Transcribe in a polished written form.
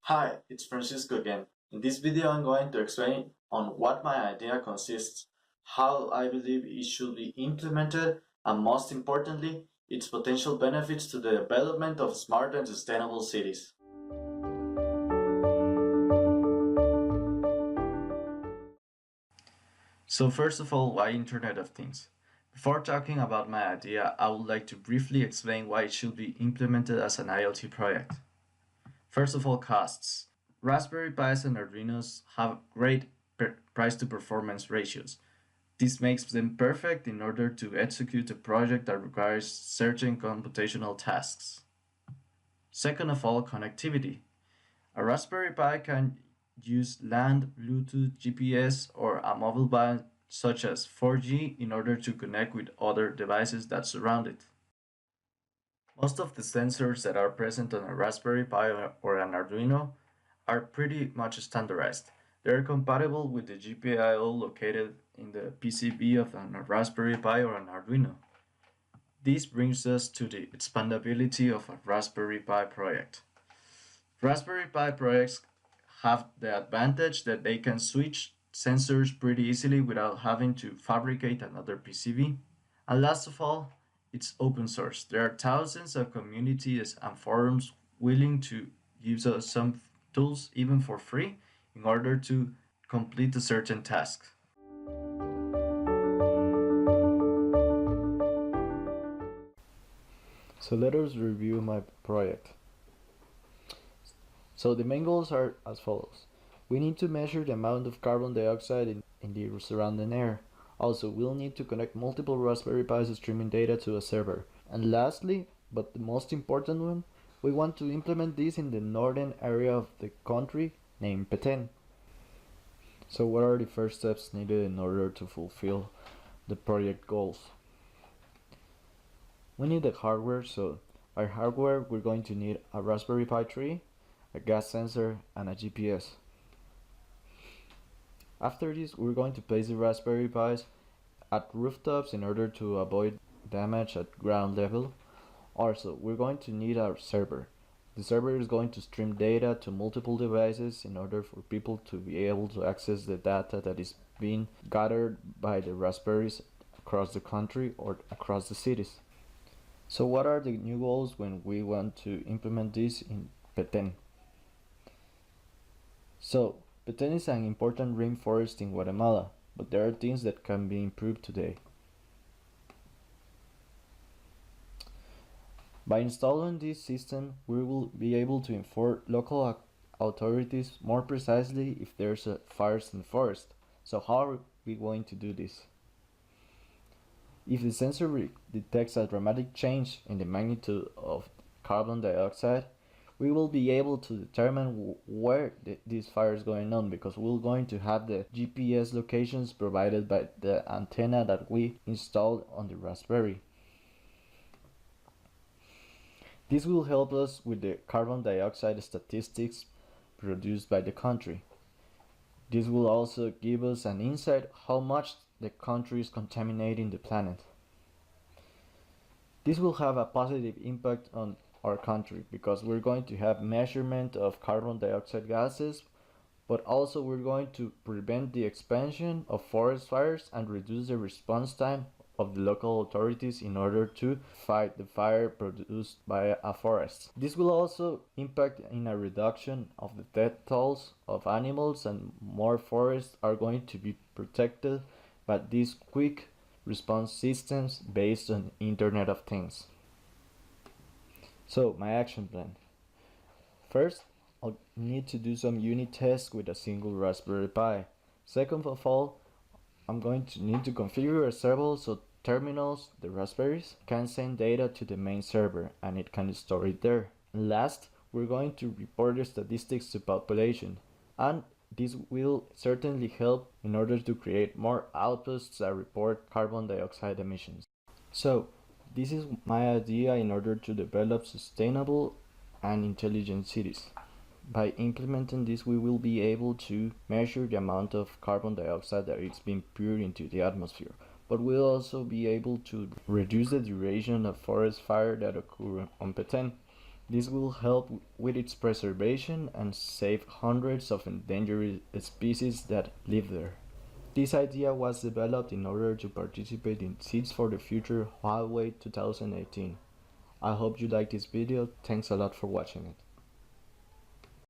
Hi, it's Francisco again. In this video I'm going to explain on what my idea consists, how I believe it should be implemented, and most importantly, its potential benefits to the development of smart and sustainable cities. So first of all, why Internet of Things? Before talking about my idea, I would like to briefly explain why it should be implemented as an IoT project. First of all, costs. Raspberry Pis and Arduinos have great price to performance ratios. This makes them perfect in order to execute a project that requires certain computational tasks. Second of all, connectivity. A Raspberry Pi can use LAN, Bluetooth, GPS, or a mobile band such as 4G in order to connect with other devices that surround it. Most of the sensors that are present on a Raspberry Pi or an Arduino are pretty much standardized. They are compatible with the GPIO located in the PCB of a Raspberry Pi or an Arduino. This brings us to the expandability of a Raspberry Pi project. Raspberry Pi projects have the advantage that they can switch sensors pretty easily without having to fabricate another PCB. And last of all, it's open source. There are thousands of communities and forums willing to use some tools even for free in order to complete a certain task. So let us review my project. So the main goals are as follows. We need to measure the amount of carbon dioxide in the surrounding air. Also, we'll need to connect multiple Raspberry Pis streaming data to a server. And lastly, but the most important one, we want to implement this in the northern area of the country named Petén. So what are the first steps needed in order to fulfill the project goals? We need the hardware, so by hardware we're going to need a Raspberry Pi 3, a gas sensor, and a GPS. After this, we're going to place the Raspberry Pis at rooftops in order to avoid damage at ground level. Also, we're going to need our server. The server is going to stream data to multiple devices in order for people to be able to access the data that is being gathered by the Raspberries across the country or across the cities. So what are the new goals when we want to implement this in Petén? So, Petén is an important rainforest in Guatemala, but there are things that can be improved today. By installing this system, we will be able to inform local authorities more precisely if there's a fires in the forest. So how are we going to do this? If the sensor detects a dramatic change in the magnitude of carbon dioxide, we will be able to determine where this fire is going on, because we're going to have the GPS locations provided by the antenna that we installed on the Raspberry. This will help us with the carbon dioxide statistics produced by the country. This will also give us an insight how much the country is contaminating the planet. This will have a positive impact on our country because we're going to have measurement of carbon dioxide gases, but also we're going to prevent the expansion of forest fires and reduce the response time of the local authorities in order to fight the fire produced by a forest. This will also impact in a reduction of the death tolls of animals, and more forests are going to be protected by these quick response systems based on Internet of Things. So my action plan. First, I'll need to do some unit tests with a single Raspberry Pi. Second of all, I'm going to need to configure a server so terminals, the Raspberries, can send data to the main server and it can store it there. And last, we're going to report the statistics to population, and this will certainly help in order to create more outposts that report carbon dioxide emissions. So, this is my idea in order to develop sustainable and intelligent cities. By implementing this, we will be able to measure the amount of carbon dioxide that is being poured into the atmosphere, but we'll also be able to reduce the duration of forest fire that occur on Petén. This will help with its preservation and save hundreds of endangered species that live there. This idea was developed in order to participate in Seeds for the Future Huawei 2018. I hope you liked this video. Thanks a lot for watching it.